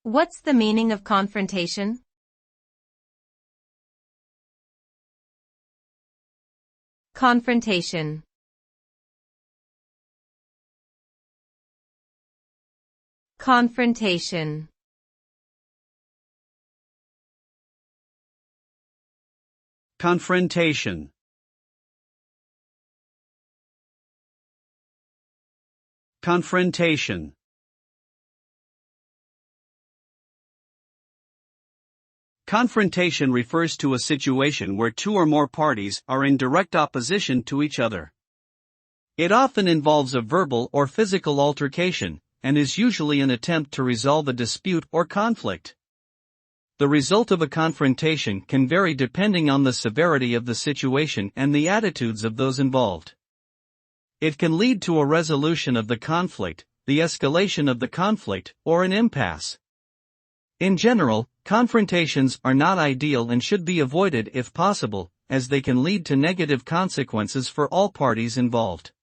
What's the meaning of confrontation? Confrontation. Confrontation. Confrontation. Confrontation. Confrontation refers to a situation where two or more parties are in direct opposition to each other. It often involves a verbal or physical altercation, and is usually an attempt to resolve a dispute or conflict. The result of a confrontation can vary depending on the severity of the situation and the attitudes of those involved. It can lead to a resolution of the conflict, the escalation of the conflict, or an impasse. In general, confrontations are not ideal and should be avoided if possible, as they can lead to negative consequences for all parties involved.